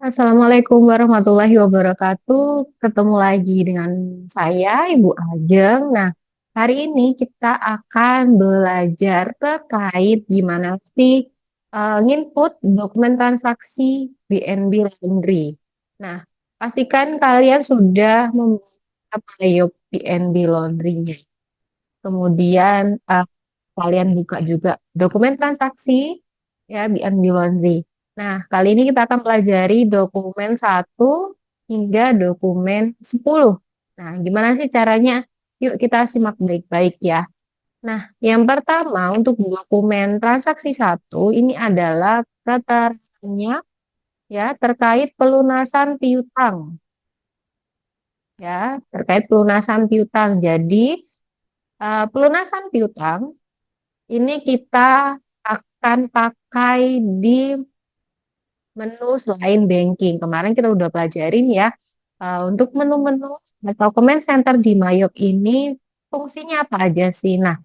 Assalamualaikum warahmatullahi wabarakatuh. Ketemu lagi dengan saya, Ibu Ajeng. Nah, hari ini kita akan belajar terkait gimana sih nginput dokumen transaksi BNB Laundry. Nah, pastikan kalian sudah membuka Payo BNB Laundry-nya. Kemudian kalian buka juga dokumen transaksi ya BNB Laundry. Nah, kali ini kita akan pelajari dokumen 1 hingga dokumen 10. Nah, gimana sih caranya? Yuk kita simak baik-baik ya. Nah, yang pertama untuk dokumen transaksi 1 ini adalah keterangannya ya terkait pelunasan piutang ya, terkait pelunasan piutang. Jadi, pelunasan piutang ini kita akan pakai di menu selain banking. Kemarin kita udah pelajarin ya, untuk menu-menu atau comment center di Mayop ini fungsinya apa aja sih? Nah,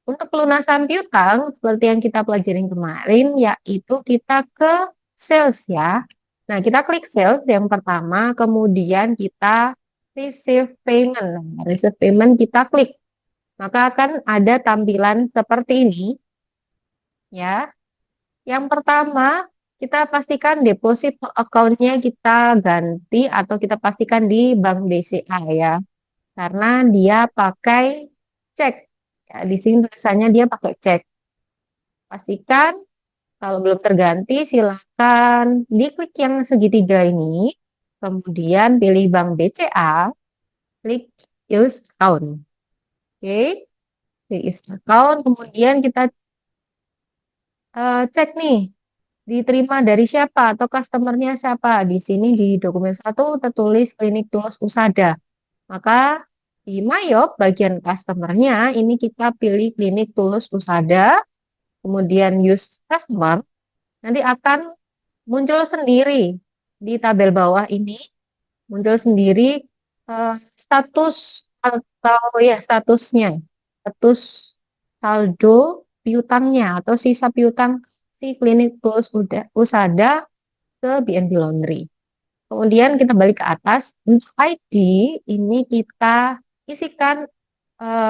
untuk pelunasan piutang, seperti yang kita pelajarin kemarin, yaitu kita ke sales ya. Nah, kita klik sales yang pertama, kemudian kita receive payment. Nah, receive payment kita klik. Maka akan ada tampilan seperti ini ya. Yang pertama, kita pastikan deposit account-nya kita ganti atau kita pastikan di Bank BCA ya. Karena dia pakai cek. Ya, di sini tulisannya dia pakai cek. Pastikan kalau belum terganti silakan diklik yang segitiga ini. Kemudian pilih Bank BCA, klik use account. Oke, klik use account. Kemudian kita cek nih diterima dari siapa atau customernya siapa. Di sini di dokumen 1 tertulis Klinik Tulus Usada. Maka di Mayop bagian customernya ini kita pilih Klinik Tulus Usada, kemudian use customer, nanti akan muncul sendiri di tabel bawah ini, muncul sendiri status atau ya statusnya, status saldo piutangnya atau sisa piutang si Klinik Tulus Usada ke BNB Laundry. Kemudian kita balik ke atas. Untuk ID ini kita isikan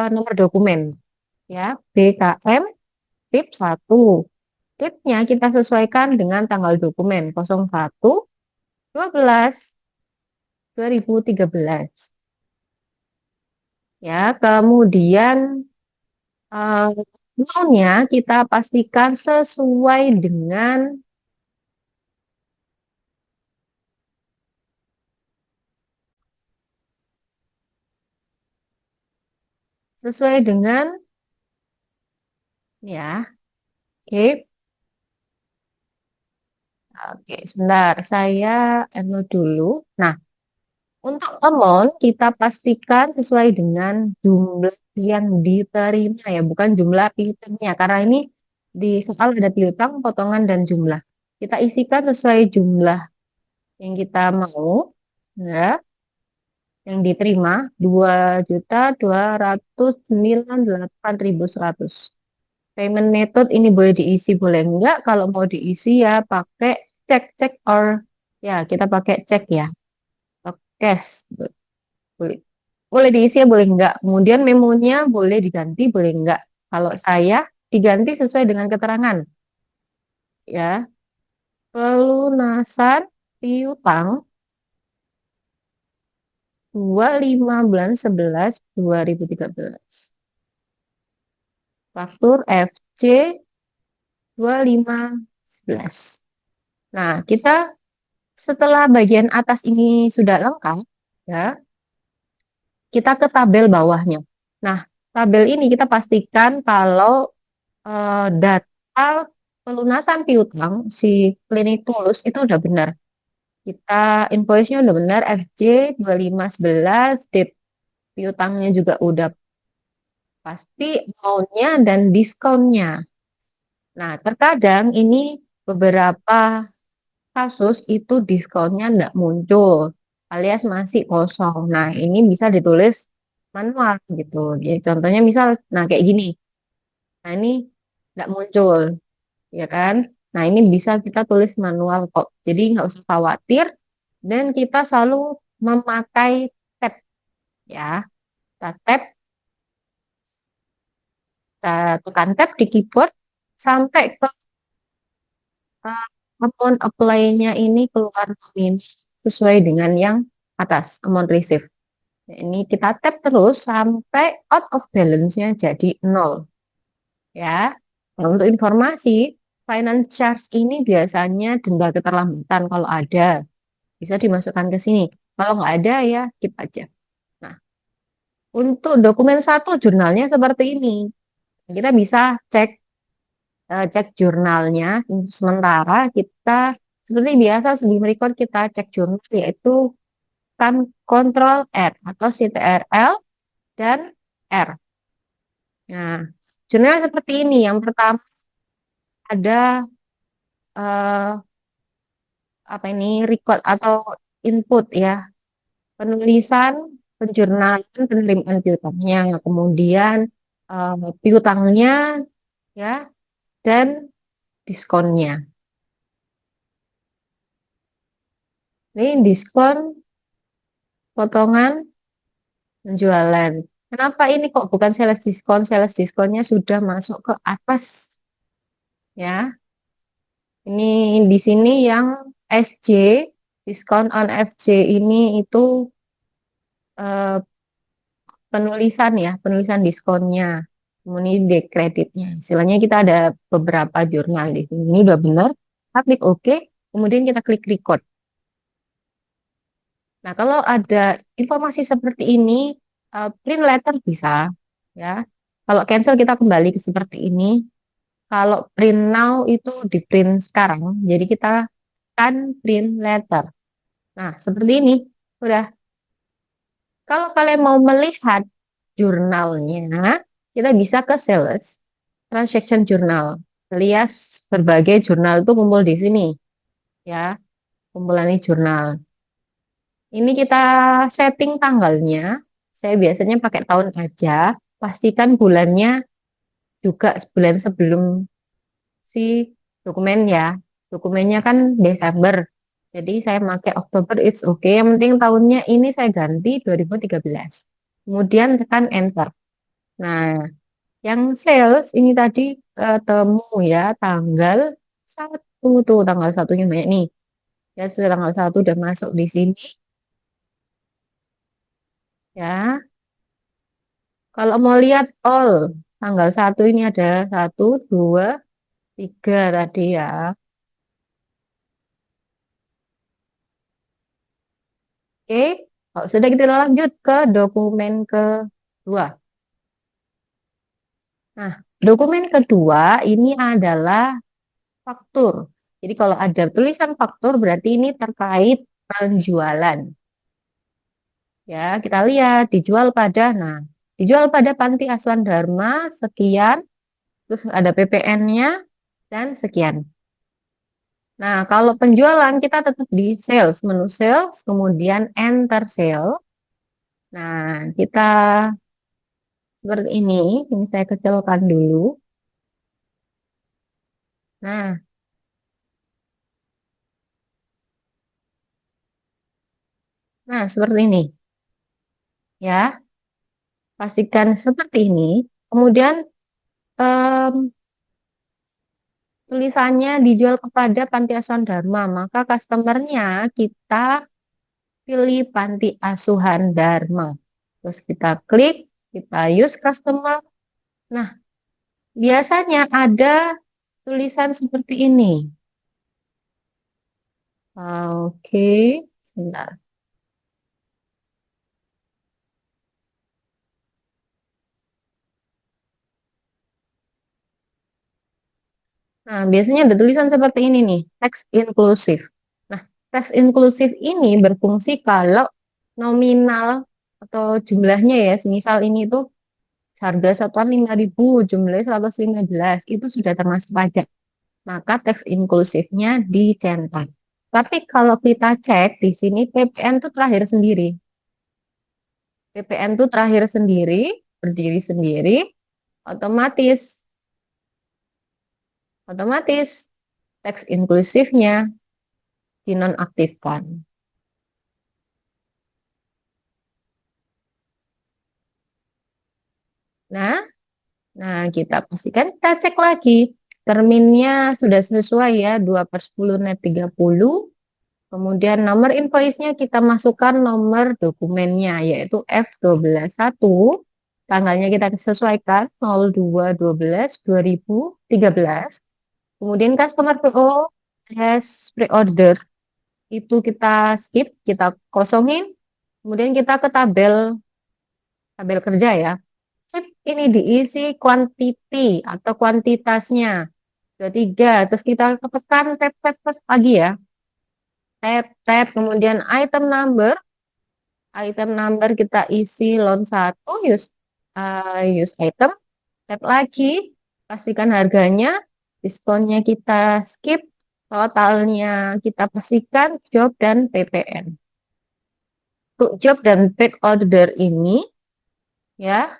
nomor dokumen ya, BKM RIP 1. RIP-nya kita sesuaikan dengan tanggal dokumen 01/12/2013. Ya, kemudian eh, nominalnya kita pastikan sesuai dengan ya. Oke. Oke, sebentar. Saya anu dulu. Nah, untuk amount kita pastikan sesuai dengan jumlah yang diterima ya, bukan jumlah piutangnya. Karena ini di soal ada piutang, potongan dan jumlah. Kita isikan sesuai jumlah yang kita mau, ya, yang diterima 2.298.100. Payment method ini boleh diisi, boleh enggak. Kalau mau diisi ya pakai cek or ya kita pakai cek ya, cash. Boleh. Boleh diisi ya, boleh enggak. Kemudian memonya boleh diganti, boleh enggak. Kalau saya diganti sesuai dengan keterangan. Ya, pelunasan piutang 25/11/2013. Faktur FC 25/11. Nah, kita setelah bagian atas ini sudah lengkap, ya, kita ke tabel bawahnya. Nah, tabel ini kita pastikan kalau data pelunasan piutang si Klinik Tulus itu udah benar. Kita invoice-nya udah benar, FJ 25/11, date piutangnya juga udah pasti, amount-nya dan diskonnya. Nah, terkadang ini beberapa kasus itu diskonnya nggak muncul, alias masih kosong. Nah, ini bisa ditulis manual gitu. Jadi contohnya misal, nah kayak gini. Nah, ini nggak muncul, ya kan? Nah, ini bisa kita tulis manual kok. Jadi nggak usah khawatir. Dan kita selalu memakai tab ya. Kita tab, kita tekan tab di keyboard sampai ke uh, amount apply-nya ini keluar nominal sesuai dengan yang atas, amount receive. Nah, ini kita tap terus sampai out of balance-nya jadi nol ya. Nah, untuk informasi, finance charge ini biasanya denda keterlambatan kalau ada, bisa dimasukkan ke sini. Kalau nggak ada ya keep aja. Nah, untuk dokumen satu jurnalnya seperti ini. Kita bisa cek cek jurnalnya. Sementara kita seperti biasa sebelum record kita cek jurnal yaitu kan Ctrl R atau CTRL dan R. Nah, jurnal seperti ini. Yang pertama ada eh, apa ini record atau input ya, penulisan, penjurnalan, penerimaan piutangnya, kemudian piutangnya ya dan diskonnya. Ini diskon, potongan, penjualan. Kenapa ini kok bukan sales diskon? Sales diskonnya sudah masuk ke atas ya. Ini di sini yang SJ, diskon on FJ ini itu eh, penulisan ya, penulisan diskonnya. Kemudian dekreditnya. Istilahnya kita ada beberapa jurnal di sini. Ini udah benar. Kita klik OK, kemudian kita klik record. Nah, kalau ada informasi seperti ini, print letter bisa ya. Kalau cancel kita kembali ke seperti ini. Kalau print now itu di print sekarang. Jadi kita kan print letter. Nah, seperti ini. Udah. Kalau kalian mau melihat jurnalnya, kita bisa ke sales transaction journal. Alias berbagai jurnal itu kumpul di sini. Ya, kumpulan ini jurnal. Ini kita setting tanggalnya. Saya biasanya pakai tahun aja. Pastikan bulannya juga bulan sebelum si dokumen ya. Dokumennya kan Desember. Jadi saya pakai Oktober, it's okay. Yang penting tahunnya ini saya ganti 2013. Kemudian tekan enter. Nah, yang sales ini tadi temu ya tanggal satu tuh tanggal satunya banyak nih. Ya sudah tanggal satu udah masuk di sini ya. Kalau mau lihat all tanggal satu ini ada satu, dua, tiga tadi ya. Oke, oh, sudah kita lanjut ke dokumen kedua. Nah, dokumen kedua ini adalah faktur. Jadi kalau ada tulisan faktur berarti ini terkait penjualan. Ya, kita lihat dijual pada, nah, dijual pada Panti Asuhan Dharma sekian, terus ada PPN-nya dan sekian. Nah, kalau penjualan kita tetap di sales, menu sales, kemudian enter sale. Nah, kita seperti ini saya kecilkan dulu. Nah, nah seperti ini ya, pastikan seperti ini. Kemudian em, tulisannya dijual kepada Panti Asuhan Dharma, maka customernya kita pilih Panti Asuhan Dharma. Terus kita klik, kita use customer. Nah, biasanya ada tulisan seperti ini. Oke, sebentar. Nah, biasanya ada tulisan seperti ini nih, teks inklusif. Nah, teks inklusif ini berfungsi kalau nominal atau jumlahnya ya, semisal ini tuh harga satuan 5.000, jumlahnya 115, itu sudah termasuk pajak. Maka teks inklusifnya dicentang. Tapi kalau kita cek di sini PPN itu terakhir sendiri. PPN itu terakhir sendiri, berdiri sendiri, otomatis, otomatis teks inklusifnya dinonaktifkan. Nah, kita pastikan, kita cek lagi. Terminnya sudah sesuai ya, 2/10 net 30. Kemudian nomor invoice-nya kita masukkan nomor dokumennya, yaitu F121. Tanggalnya kita sesuaikan 02/12/2013. Kemudian customer PO has pre-order. Itu kita skip, kita kosongin. Kemudian kita ke tabel kerja ya. Sip, ini diisi quantity atau kuantitasnya. 23. Terus kita tekan tab lagi ya. Tab, kemudian item number kita isi loan 1, use item, tab lagi, pastikan harganya, diskonnya kita skip, totalnya kita pastikan, job dan PPN. Untuk job dan back order ini ya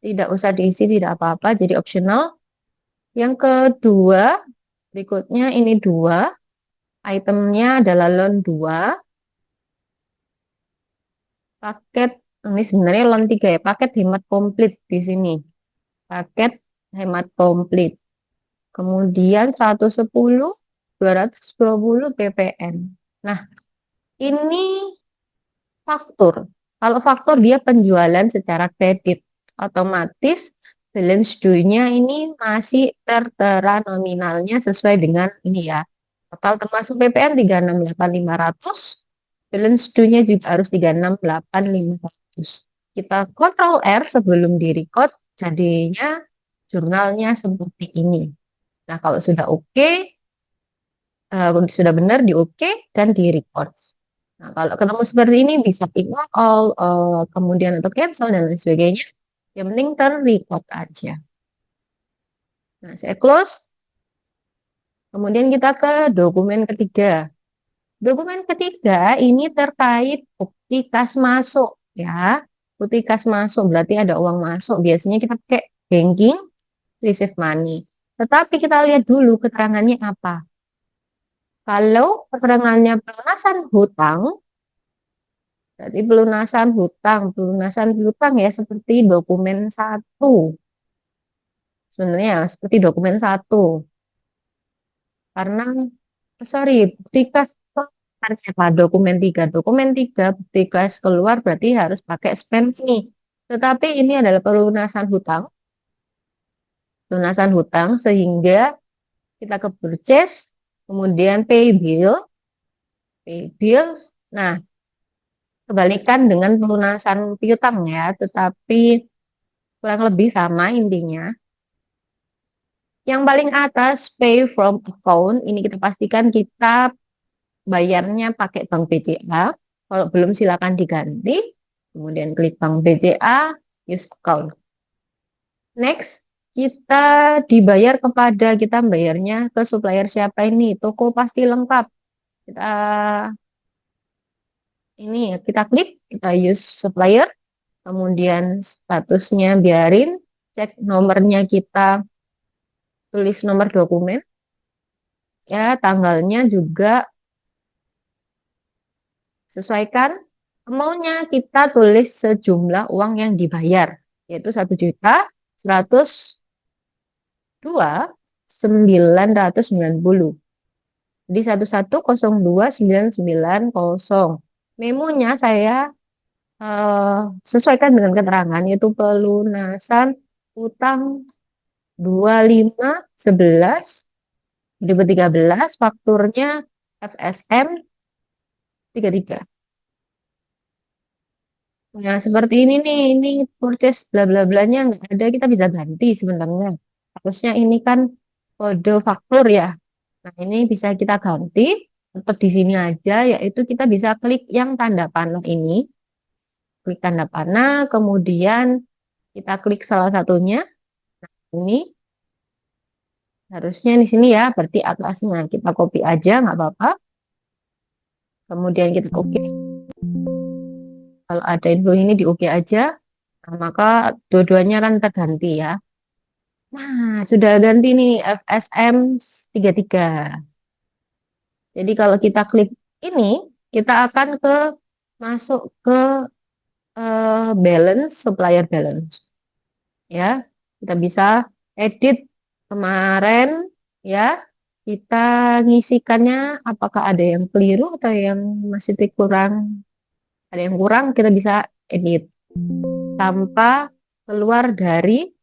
tidak usah diisi, tidak apa-apa, jadi optional. Yang kedua, berikutnya ini 2, itemnya adalah loan 2, paket, ini sebenarnya loan 3 ya, paket hemat komplit di sini. Paket hemat komplit. Kemudian 110, 220 ppn. Nah, ini faktur. Kalau faktur dia penjualan secara kredit. Otomatis balance due-nya ini masih tertera nominalnya sesuai dengan ini ya. Total termasuk ppn 368.500. Balance due-nya juga harus 368.500. Kita Ctrl R sebelum di record, jadinya jurnalnya seperti ini. Nah, kalau sudah oke, sudah benar di oke dan di record. Nah, kalau ketemu seperti ini bisa ignore all, kemudian atau cancel dan lain sebagainya. Yang penting terrecord aja. Nah, saya close. Kemudian kita ke dokumen ketiga. Dokumen ketiga ini terkait bukti kas masuk ya. Bukti kas masuk berarti ada uang masuk. Biasanya kita pakai banking, receive money. Tetapi kita lihat dulu keterangannya apa. Kalau keterangannya pelunasan hutang, berarti pelunasan hutang ya seperti dokumen 1. Sebenarnya seperti dokumen 1. Karena, sorry, bukti kas ternyata dokumen 3. Dokumen 3 bukti kas keluar berarti harus pakai spend nih. Tetapi ini adalah pelunasan hutang sehingga kita ke purchase, kemudian pay bill. Nah, kebalikan dengan pelunasan piutang ya, tetapi kurang lebih sama intinya. Yang paling atas pay from account, ini kita pastikan kita bayarnya pakai bank BCA. Kalau belum silakan diganti. Kemudian klik bank BCA, use account. Next, kita bayarnya ke supplier siapa ini? Toko pasti lengkap. Kita klik, kita use supplier. Kemudian statusnya biarin, cek nomornya kita tulis nomor dokumen. Ya, tanggalnya juga sesuaikan. Maunya kita tulis sejumlah uang yang dibayar, yaitu 1.102.990. Di 1102.990. Memonya saya sesuaikan dengan keterangan, yaitu pelunasan utang 25/11/2013, fakturnya FSM 33. Nah, seperti ini nih, ini purchase bla bla blanya nggak ada, kita bisa ganti sebenarnya. Harusnya ini kan kode faktur ya. Nah, ini bisa kita ganti, tetap di sini aja, yaitu kita bisa klik yang tanda panah ini. Klik tanda panah, kemudian kita klik salah satunya. Ini harusnya di sini ya, berarti atasnya. Kita copy aja, nggak apa-apa. Kemudian kita oke. Kalau ada info ini di oke aja, nah, maka dua-duanya akan terganti ya. Nah, sudah ganti nih FSM 33. Jadi kalau kita klik ini, kita akan masuk ke balance, supplier balance. Ya, kita bisa edit kemarin, ya. Kita ngisikannya apakah ada yang keliru atau yang masih kurang. Ada yang kurang, kita bisa edit tanpa keluar dari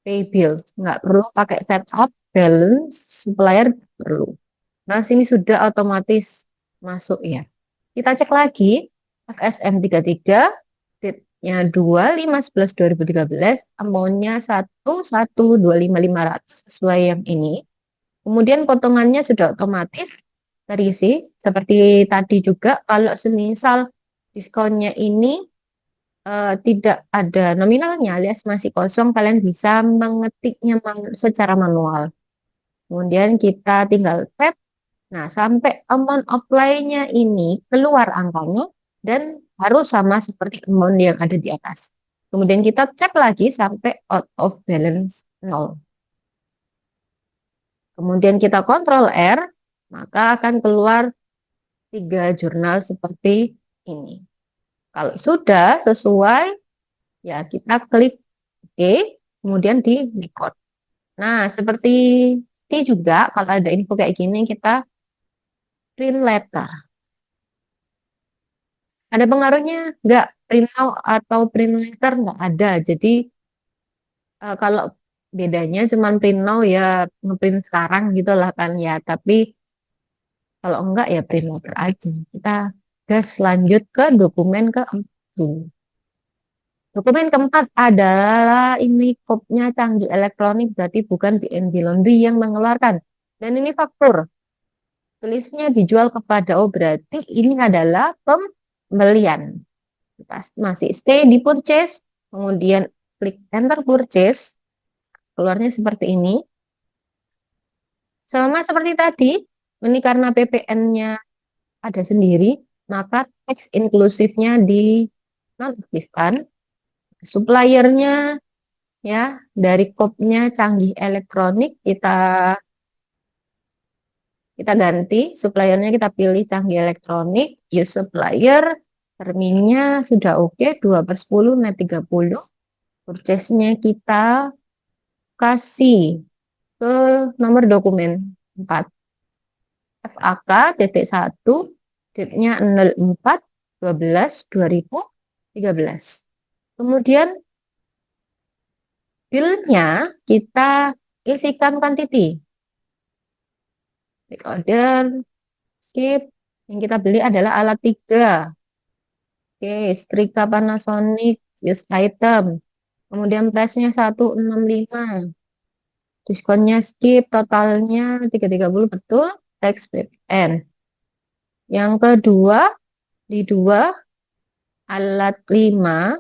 pay bill. Nggak perlu pakai setup, balance, supplier perlu. Nah, sini sudah otomatis masuk ya. Kita cek lagi FSM 33, date-nya 25/11/2013, amount-nya 1.125.500 sesuai yang ini. Kemudian potongannya sudah otomatis terisi. Seperti tadi juga, kalau semisal diskonnya ini tidak ada nominalnya alias masih kosong, kalian bisa mengetiknya secara manual. Kemudian kita tinggal tap. Nah, sampai amount apply-nya ini keluar angkanya dan harus sama seperti amount yang ada di atas. Kemudian kita cek lagi sampai out of balance 0. Kemudian kita kontrol R, maka akan keluar 3 jurnal seperti ini. Kalau sudah sesuai, ya kita klik OK, kemudian di record. Nah, seperti ini juga kalau ada info kayak gini, kita print letter. Ada pengaruhnya nggak? Print out atau print letter nggak ada. Jadi kalau bedanya cuma print now ya ngeprint sekarang gitu lah kan ya. Tapi kalau enggak ya print letter aja. Kita gas lanjut ke dokumen keempat. Dokumen keempat adalah ini kopnya canggih elektronik, berarti bukan BNB Laundry yang mengeluarkan. Dan ini faktur. Tulisnya dijual kepada, oh berarti ini adalah pembelian. Kita masih stay di purchase, kemudian klik enter purchase, keluarnya seperti ini. Sama seperti tadi, ini karena PPN-nya ada sendiri, maka teks inklusifnya dinonaktifkan. Suppliernya ya dari kopnya canggih elektronik kita ganti, suppliernya kita pilih canggih elektronik, use supplier, terminnya sudah oke, 2/10 net 30. Purchase-nya kita kasih ke nomor dokumen 4. FAK titik 1, date-nya 04/12/2013. Kemudian bill-nya kita isikan quantity. Click order, skip. Yang kita beli adalah alat 3. Oke, setrika Panasonic, use item. Kemudian price-nya 165. Diskonnya skip, totalnya 330 betul, tax BPN. Yang kedua, di 2, alat 5.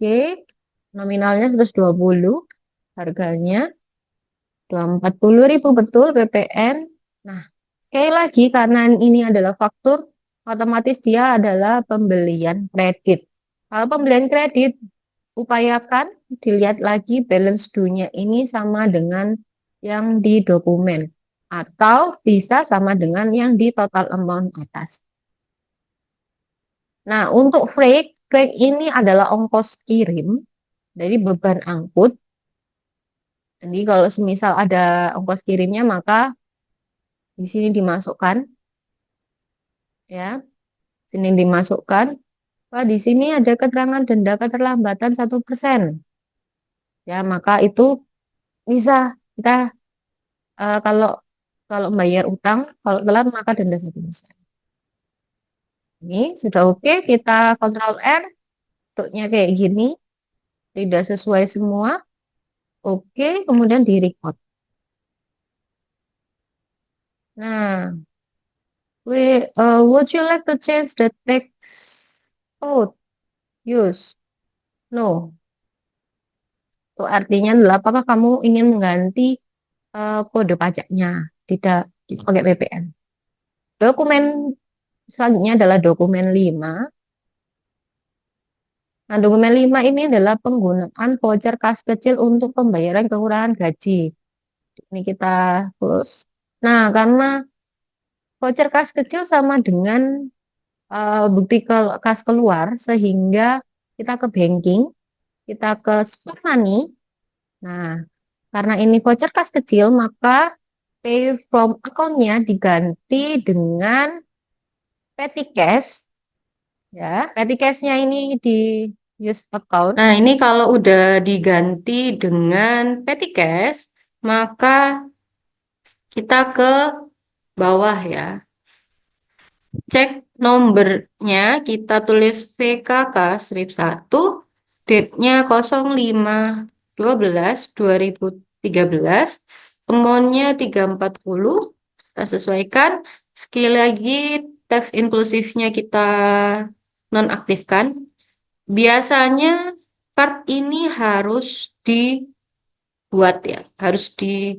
Oke, nominalnya 120, harganya 240.000 betul BPN. Nah, sekali lagi karena ini adalah faktur, otomatis dia adalah pembelian kredit. Kalau pembelian kredit, upayakan dilihat lagi balance due-nya ini sama dengan yang di dokumen atau bisa sama dengan yang di total amount atas. Nah, untuk freight ini adalah ongkos kirim dari beban angkut. Jadi kalau semisal ada ongkos kirimnya maka di sini dimasukkan ya, sini dimasukkan. Wah, di sini ada keterangan denda keterlambatan 1%. Ya, maka itu bisa kita kalau kalau bayar utang, kalau telat maka denda 1%. Ini sudah oke, kita kontrol R, bentuknya kayak gini, tidak sesuai semua. Oke, kemudian di record. Nah, would you like to change the text code? Use. No. Itu artinya adalah apakah kamu ingin mengganti kode pajaknya? Tidak, kita pakai PPN. Dokumen selanjutnya adalah dokumen 5. Nah, dokumen 5 ini adalah penggunaan voucher kas kecil untuk pembayaran kekurangan gaji. Ini kita close. Nah, karena voucher kas kecil sama dengan bukti kas keluar, sehingga kita ke banking, kita ke spot money. Nah, karena ini voucher kas kecil, maka pay from account-nya diganti dengan petty cash. Ya, petty cash-nya ini di use account. Nah, ini kalau udah diganti dengan petty cash, maka kita ke bawah ya. Cek nomornya, kita tulis VKK strip 1, date-nya 05/12/2013, amount-nya 340, kita sesuaikan. Sekali lagi, teks inklusifnya kita nonaktifkan. Biasanya card ini harus dibuat ya, harus di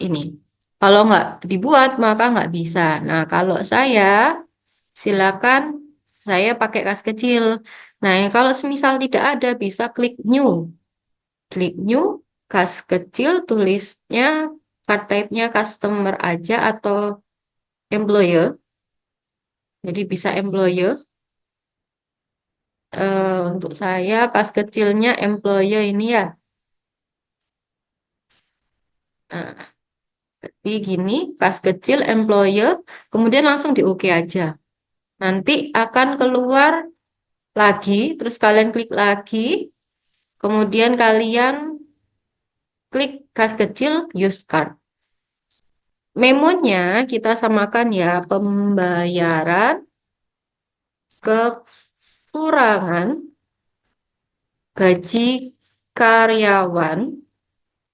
ini. Kalau nggak dibuat, maka nggak bisa. Nah, kalau silakan saya pakai kas kecil. Nah, kalau semisal tidak ada, bisa klik new. Klik new, kas kecil, tulisnya card type-nya customer aja atau employer. Jadi bisa employer. Untuk saya, kas kecilnya employer ini ya. Nah, jadi gini, kas kecil employer, kemudian langsung di OK aja. Nanti akan keluar lagi, terus kalian klik lagi, kemudian kalian klik kas kecil use card. Memonya kita samakan ya, pembayaran kekurangan gaji karyawan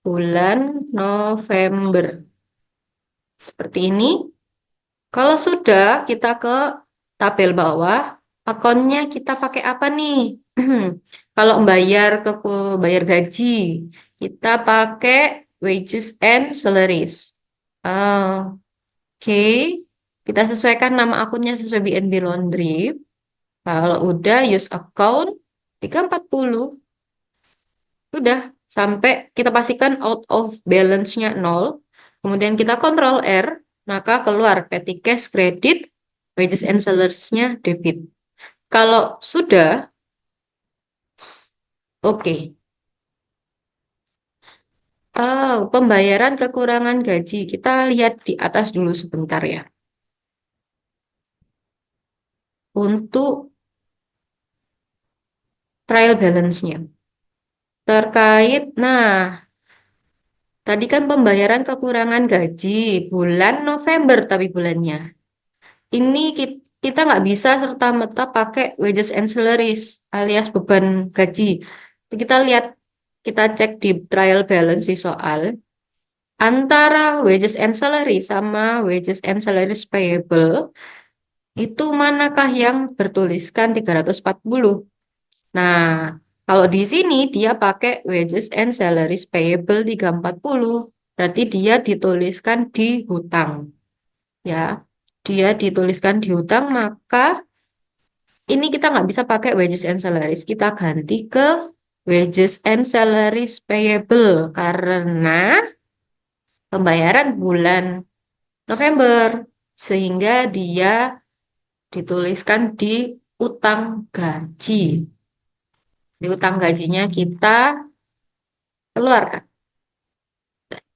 bulan November. Seperti ini. Kalau sudah, kita ke tabel bawah, akunnya kita pakai apa nih? Kalau bayar gaji, kita pakai wages and salaries. Oke, kita sesuaikan nama akunnya sesuai BNB Laundry. Kalau udah use account 340, sudah sampai kita pastikan out of balance-nya 0. Kemudian kita Ctrl R, maka keluar petty cash credit, wages and salaries-nya debit. Kalau sudah, oke. Pembayaran kekurangan gaji. Kita lihat di atas dulu sebentar ya. Untuk trial balance-nya. Tadi kan pembayaran kekurangan gaji bulan November tapi bulannya. Ini kita nggak bisa serta-merta pakai wages and salaries alias beban gaji. Kita lihat, kita cek di trial balance di soal. Antara wages and salary sama wages and salaries payable, itu manakah yang bertuliskan 340? Nah, kalau di sini dia pakai wages and salaries payable 340. Berarti dia dituliskan di hutang. Ya, dia dituliskan di hutang, maka ini kita nggak bisa pakai wages and salaries. Kita ganti ke wages and salaries payable karena pembayaran bulan November. Sehingga dia dituliskan di utang gaji. Di utang gajinya kita keluarkan.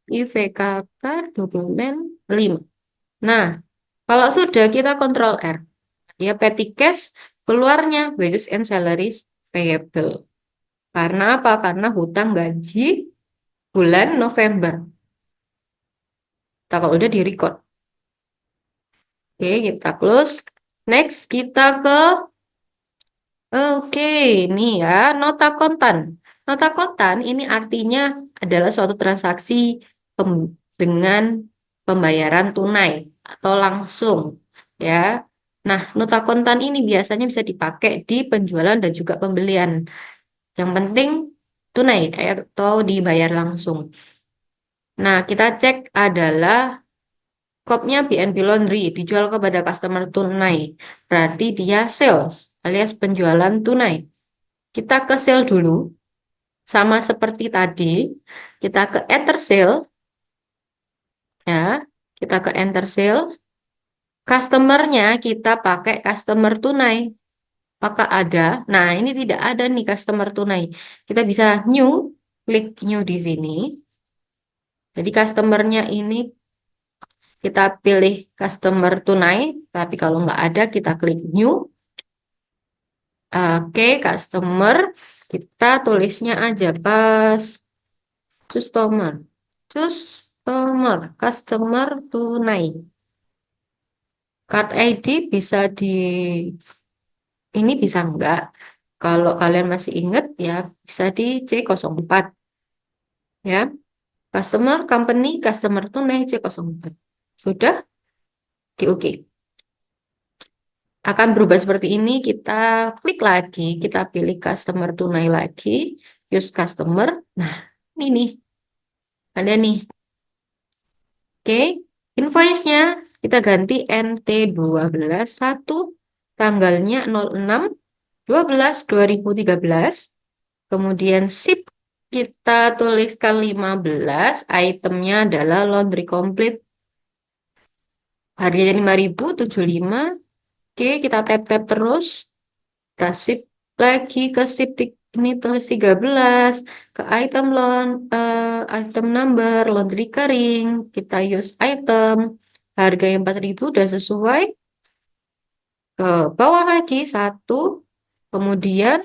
IVKK dokumen 5. Nah, kalau sudah kita Ctrl R. Dia petty cash, keluarnya wages and salaries payable. Karena apa? Karena hutang gaji bulan November. Kita kalau udah di record. Oke, kita close. Next, kita ke Oke, ini ya, nota kontan. Nota kontan ini artinya adalah suatu transaksi dengan pembayaran tunai atau langsung, ya. Nah, nota kontan ini biasanya bisa dipakai di penjualan dan juga pembelian. Yang penting tunai atau dibayar langsung. Nah, kita cek adalah kopnya BNB Laundry dijual kepada customer tunai. Berarti dia sales alias penjualan tunai. Kita ke sale dulu. Sama seperti tadi, kita ke enter sale. Ya, kita ke enter sale. Customernya kita pakai customer tunai. Apakah ada? Nah, ini tidak ada nih customer tunai. Kita bisa new, klik new di sini. Jadi customernya ini kita pilih customer tunai, tapi kalau nggak ada kita klik new. Oke, customer, kita tulisnya aja customer, customer tunai. Card ID bisa ini bisa enggak. Kalau kalian masih ingat ya bisa di C04 ya. Customer company, customer tunai C04. Sudah di OK. Akan berubah seperti ini, kita klik lagi, kita pilih customer tunai lagi, use customer. Nah, ini nih, ada nih. Oke, invoice-nya kita ganti NT12 1, tanggalnya 06/12/2013. Kemudian SIP kita tuliskan 15, itemnya adalah laundry complete. Harganya 5.075. Oke, kita tap-tap terus. Kita sip lagi ke sip ini tulis 13 ke item number laundry kering. Kita use item. Harga yang 4.000 udah sesuai. Ke bawah lagi satu. Kemudian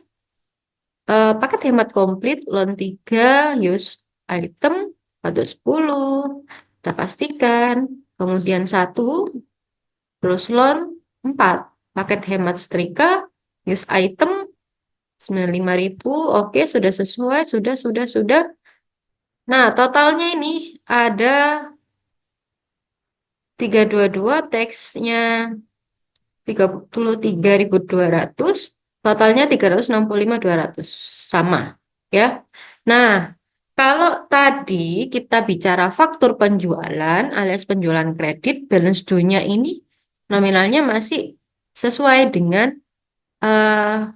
paket hemat komplit loan 3 use item pada 10. Kita pastikan. Kemudian satu terus loan 4. Paket hemat setrika use item 95.000. Oke, sudah sesuai, sudah. Nah, totalnya ini ada 322, teksnya 33.200, totalnya 365.200. Sama, ya. Nah, kalau tadi kita bicara faktur penjualan alias penjualan kredit, balance due-nya ini nominalnya masih sesuai dengan eh,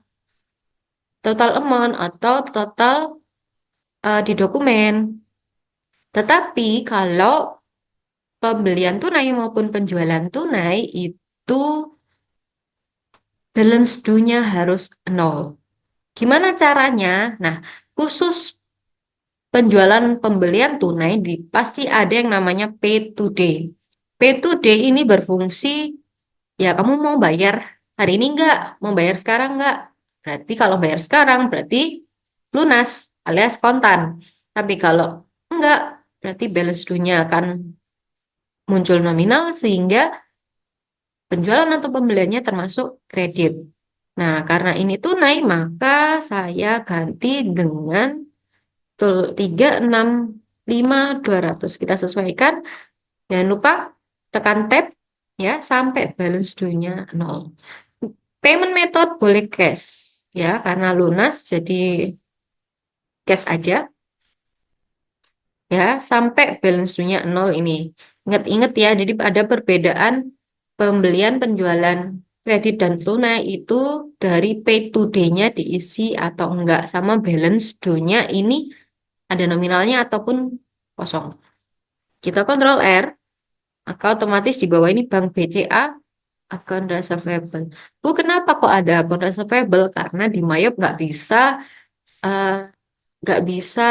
total amount atau total di dokumen. Tetapi kalau pembelian tunai maupun penjualan tunai itu balance due-nya harus nol. Gimana caranya? Nah, khusus penjualan pembelian tunai pasti ada yang namanya pay to day. Pay to day ini berfungsi, ya kamu mau bayar hari ini enggak? Mau bayar sekarang enggak? Berarti kalau bayar sekarang berarti lunas alias kontan. Tapi kalau enggak, berarti balance due-nya akan muncul nominal sehingga penjualan atau pembeliannya termasuk kredit. Nah, karena ini tunai, maka saya ganti dengan 365.200. Kita sesuaikan. Jangan lupa tekan tab ya sampai balance due-nya 0. Payment method boleh cash ya, karena lunas jadi cash aja ya sampai balance due-nya 0 ini. Ingat-ingat ya, jadi ada perbedaan pembelian penjualan kredit dan tunai itu dari pay to day-nya diisi atau enggak, sama balance due-nya ini ada nominalnya ataupun kosong. Kita kontrol R, maka otomatis di bawah ini Bank BCA account receivable. Bu, kenapa kok ada account receivable? Karena di Mayop eh, nggak bisa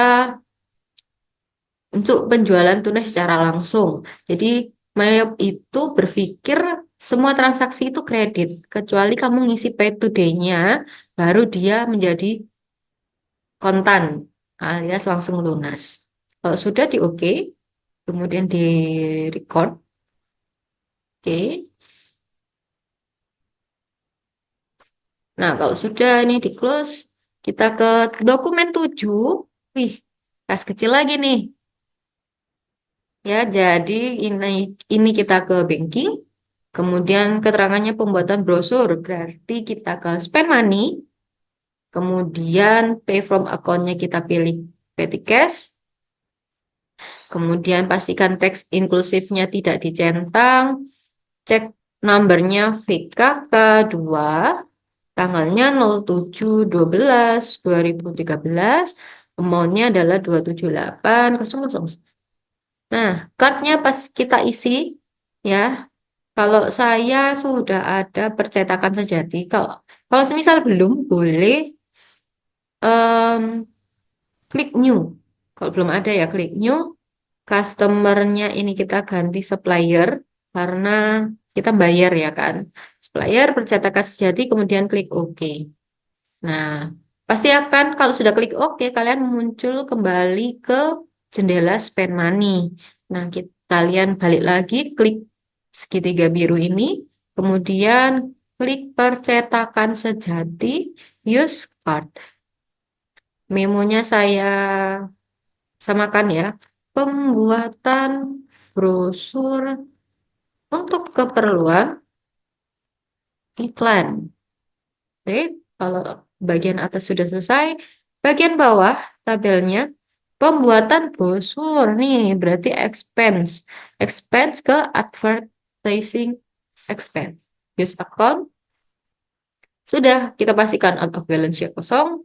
untuk penjualan tunai secara langsung. Jadi Mayop itu berpikir semua transaksi itu kredit, kecuali kamu ngisi pay to day-nya, baru dia menjadi kontan alias langsung lunas. Kalau sudah di OK, kemudian di record, oke. Nah, kalau sudah ini di close, kita ke dokumen 7. Wih, tas kecil lagi nih. Ya, jadi ini kita ke banking. Kemudian keterangannya pembuatan brosur, berarti kita ke spend money. Kemudian pay from account-nya kita pilih petty cash. Kemudian pastikan teks inklusifnya tidak dicentang. Cek numbernya VKK2. Tanggalnya 07/12/2013. Amount-nya adalah 278.000. Nah, cardnya pas kita isi, ya, kalau saya sudah ada percetakan sejati. Kalau kalau semisal belum, boleh em, klik new. Kalau belum ada ya klik new. Customernya ini kita ganti supplier karena kita bayar ya kan. Supplier percetakan sejati, kemudian klik OK. Nah, pasti akan kalau sudah klik OK, kalian muncul kembali ke jendela spend money. Nah, kalian balik lagi, klik segitiga biru ini, kemudian klik percetakan sejati, use card. Memonya saya samakan ya. Pembuatan brosur untuk keperluan iklan. Oke, kalau bagian atas sudah selesai, bagian bawah tabelnya pembuatan brosur nih berarti expense. Expense ke advertising expense. Use account sudah kita pastikan out of balance sheet kosong,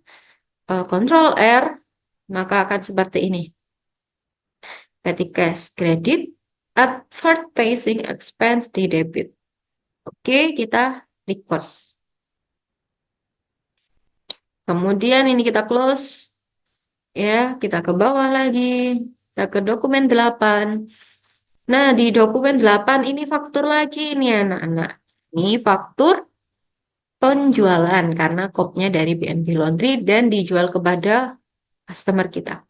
Control R, maka akan seperti ini. Petty cash credit, advertising expense di debit. Oke, kita record. Kemudian ini kita close. Ya, kita ke bawah lagi. Kita ke dokumen 8. Nah, di dokumen 8 ini faktur lagi nih anak-anak. Ini faktur penjualan karena kopnya dari BNB Laundry dan dijual kepada customer kita.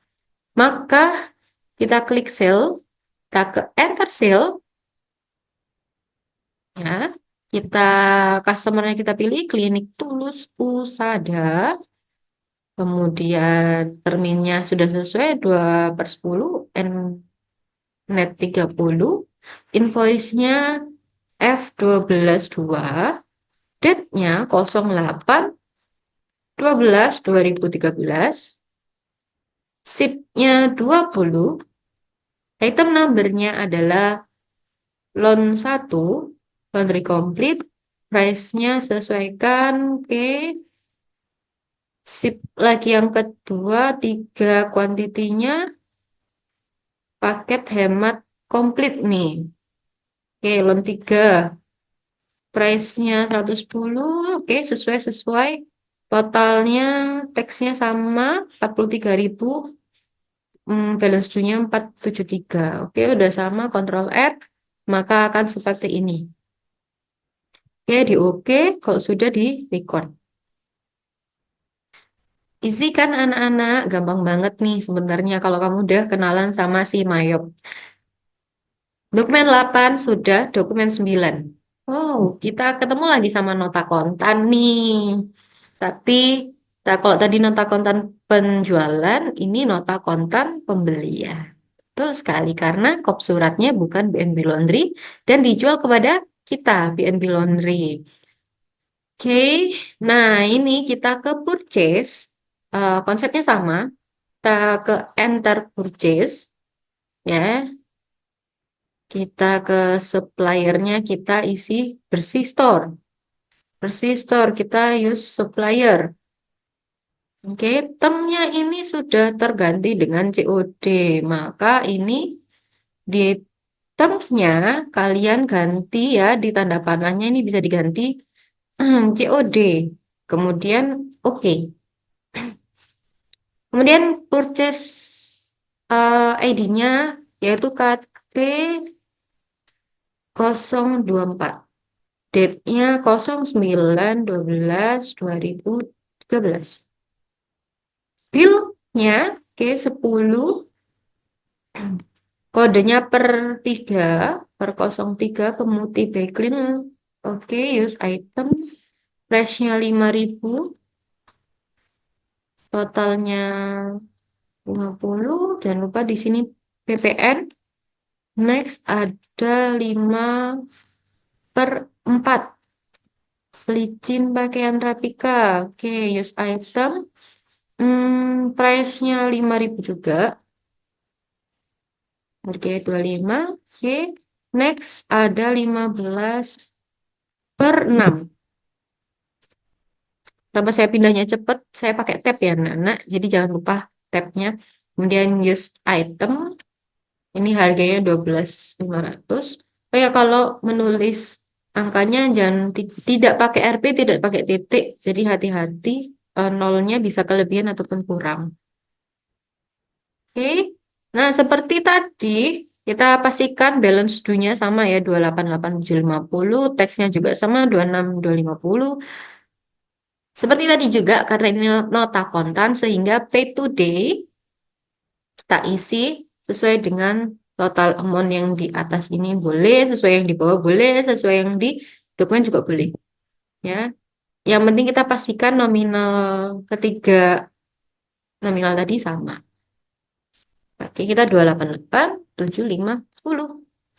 Maka kita klik sale, kita ke enter sale, ya. Kita customernya kita pilih Klinik Tulus Usada. Kemudian terminnya sudah sesuai 2/10 net 30, invoice-nya F12 2, date-nya 08/12/2013, ship-nya 20, item number-nya adalah loan 1, laundry complete, price-nya sesuaikan, oke, ship lagi yang kedua, 3 kuantitinya, paket hemat komplit nih, oke, loan 3. Price-nya 110, oke, sesuai-sesuai. Totalnya, teksnya sama, 43.000. Balance due-nya 473. Oke, udah sama, Ctrl R. Maka akan seperti ini. Oke, di oke, kalau sudah di record. Isi kan anak-anak, gampang banget nih sebenarnya kalau kamu udah kenalan sama si Mayop. Dokumen 8 sudah, dokumen 9. Oh, kita ketemu lagi sama nota kontan nih. Tapi nah, kalau tadi nota kontan penjualan, ini nota kontan pembelian. Betul sekali karena kop suratnya bukan BNB Laundry dan dijual kepada kita BNB Laundry. Oke, nah ini kita ke purchase. Konsepnya sama. Kita ke enter purchase, ya. Kita ke suppliernya kita isi bersih store. Bersih store kita use supplier. Oke, termnya ini sudah terganti dengan COD. Maka ini di termsnya kalian ganti ya, di tanda panahnya ini bisa diganti COD. Kemudian oke. Kemudian purchase ID-nya yaitu KT024. Date-nya 09/12/2013. Bill-nya K10, kodenya per 3 pemutih backclean. Oke, use item. Price-nya 5.000. Totalnya 50. Jangan lupa di sini PPN. Next ada 5/4. Licin pakaian Rapika. Oke, use item. Price-nya 5.000 juga. Harganya 25. Oke. Next ada 15/6. Kenapa saya pindahnya cepet? Saya pakai tab ya, anak-anak. Jadi jangan lupa tabnya. Kemudian use item. Ini harganya 12.500. Oh ya, kalau menulis angkanya jangan tidak pakai RP, tidak pakai titik. Jadi hati-hati, nolnya bisa kelebihan ataupun kurang. Oke. Nah, seperti tadi kita pastikan balance due-nya sama ya 288.750, teksnya juga sama 26.250. Seperti tadi juga karena ini nota kontan sehingga pay today kita isi sesuai dengan total amount yang di atas ini boleh, sesuai yang di bawah boleh, sesuai yang di dokumen juga boleh. Ya, yang penting kita pastikan nominal ketiga nominal tadi sama. Oke, kita 288.750.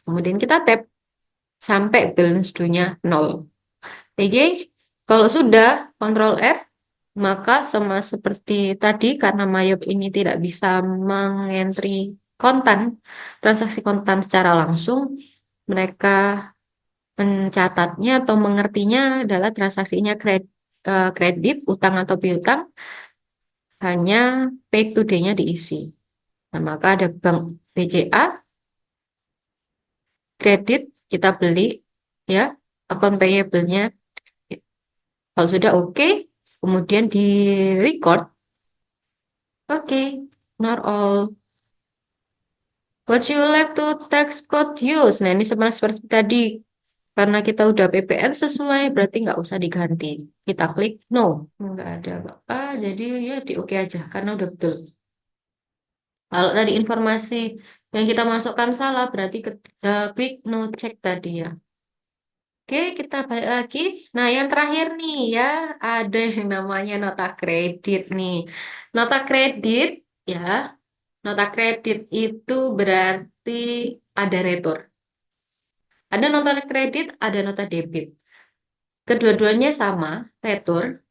Kemudian kita tap sampai balance due-nya 0. Oke, kalau sudah Ctrl R, maka sama seperti tadi karena Mayop ini tidak bisa mengentri kontan, transaksi kontan secara langsung, mereka mencatatnya atau mengertinya adalah transaksinya kredit, utang atau piutang, hanya pay to day-nya diisi. Nah, maka ada bank BCA, kredit, kita beli, ya, account payable-nya. Kalau sudah oke, kemudian di record, oke, not all. What you like to text code use? Nah, ini sama seperti tadi. Karena kita udah PPN sesuai, berarti nggak usah diganti. Kita klik no. Nggak ada apa-apa, jadi ya di oke aja, karena udah betul. Kalau tadi informasi yang kita masukkan salah, berarti klik no check tadi ya. Oke, kita balik lagi. Nah, yang terakhir nih ya, ada yang namanya nota kredit nih. Nota kredit ya, nota kredit itu berarti ada retur. Ada nota kredit, ada nota debit. Kedua-duanya sama, retur,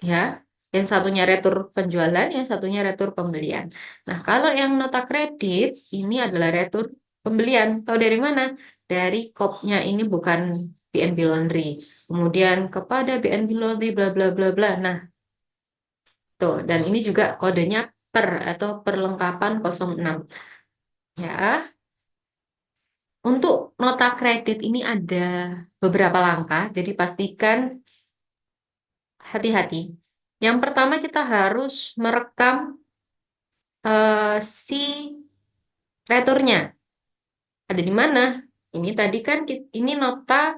ya. Yang satunya retur penjualan, yang satunya retur pembelian. Nah, kalau yang nota kredit, ini adalah retur pembelian. Tahu dari mana? Dari kopnya ini bukan BNB Laundry. Kemudian kepada BNB Laundry, bla bla bla bla. Nah, tuh. Dan ini juga kodenya per atau perlengkapan 06. Ya, untuk nota kredit ini ada beberapa langkah, jadi pastikan hati-hati. Yang pertama kita harus merekam si returnya. Ada di mana? Ini tadi kan ini nota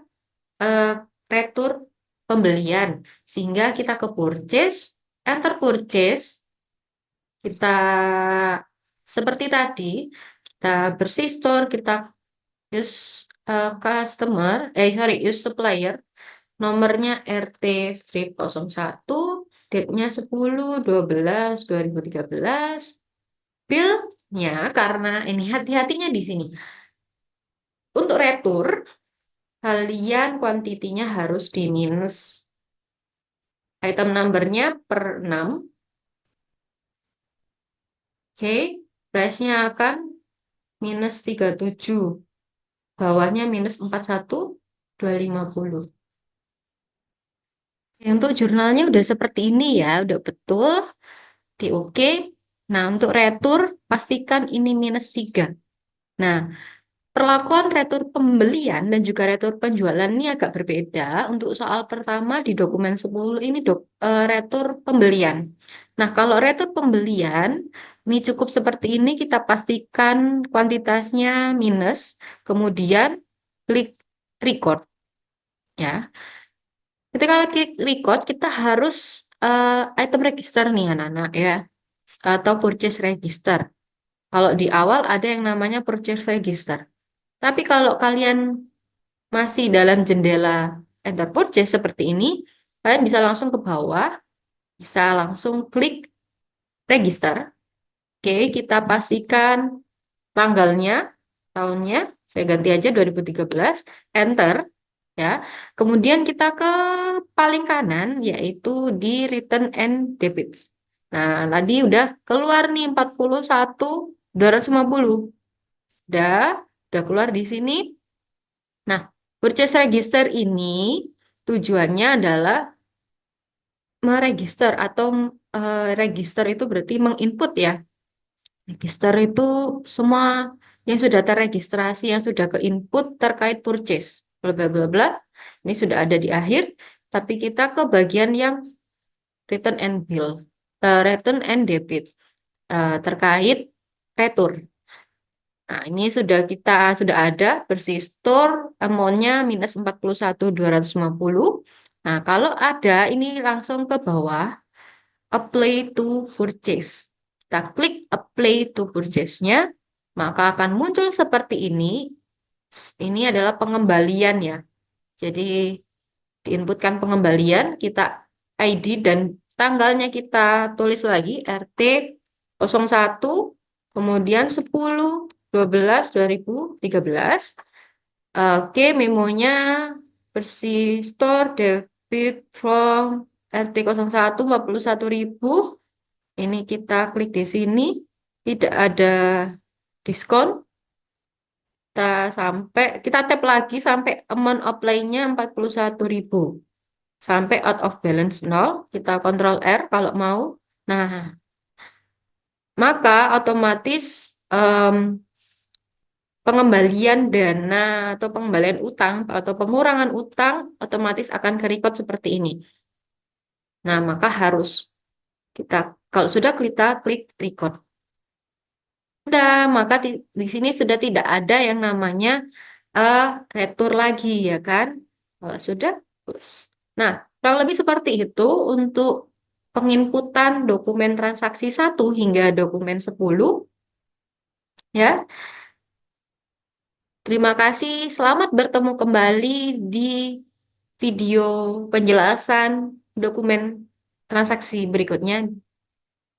eh, retur pembelian. Sehingga kita ke purchase, enter purchase, kita seperti tadi, kita bersih store, kita use customer, use supplier, nomornya RT-01, date-nya 10/12/2013. Bill-nya karena ini hati-hatinya di sini. Untuk retur, kalian kuantitinya harus di minus. Item number-nya per 6. Oke, price-nya akan minus 37. Bawahnya minus 41/250. Untuk jurnalnya udah seperti ini ya, udah betul. Di oke. Nah, untuk retur, pastikan ini minus 3. Nah, perlakuan retur pembelian dan juga retur penjualan ini agak berbeda. Untuk soal pertama di dokumen 10 ini retur pembelian. Nah, kalau retur pembelian, ini cukup seperti ini, kita pastikan kuantitasnya minus, kemudian klik record. Ya, ketika klik record, kita harus item register nih anak-anak ya, atau purchase register. Kalau di awal ada yang namanya purchase register. Tapi kalau kalian masih dalam jendela enter purchase seperti ini, kalian bisa langsung ke bawah, bisa langsung klik register. Oke, kita pastikan tanggalnya, tahunnya, saya ganti aja 2013, enter, ya. Kemudian kita ke paling kanan, yaitu di return and debits. Nah, tadi udah keluar nih 41.250. Udah, udah keluar di sini. Nah, purchase register ini tujuannya adalah meregister atau register itu berarti menginput ya. Register itu semua yang sudah terregistrasi, yang sudah ke input terkait purchase, bla bla bla bla. Ini sudah ada di akhir, tapi kita ke bagian yang return and bill, return and debit, terkait retur. Nah, ini sudah ada bersih store amount-nya minus 41.250. Nah, kalau ada ini langsung ke bawah apply to purchase. Kita klik apply to purchase-nya, maka akan muncul seperti ini. Ini adalah pengembalian ya. Jadi diinputkan pengembalian, kita ID dan tanggalnya kita tulis lagi RT 01, kemudian 10/12/2013. Oke, memonya bersih store debit from RT 01 41.000. Ini kita klik di sini, tidak ada diskon. Kita tap lagi sampai amount apply-nya 41.000. Sampai out of balance 0, kita Ctrl R kalau mau. Nah, maka otomatis pengembalian dana atau pengembalian utang atau pengurangan utang otomatis akan ke-record seperti ini. Nah, maka harus kita kalau sudah kita klik record. Sudah, maka di sini sudah tidak ada yang namanya eh, retur lagi ya kan? Kalau sudah, plus. Nah, kurang lebih seperti itu untuk penginputan dokumen transaksi 1 hingga dokumen 10 ya. Terima kasih, selamat bertemu kembali di video penjelasan dokumen transaksi berikutnya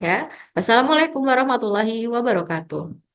ya. Wassalamualaikum warahmatullahi wabarakatuh.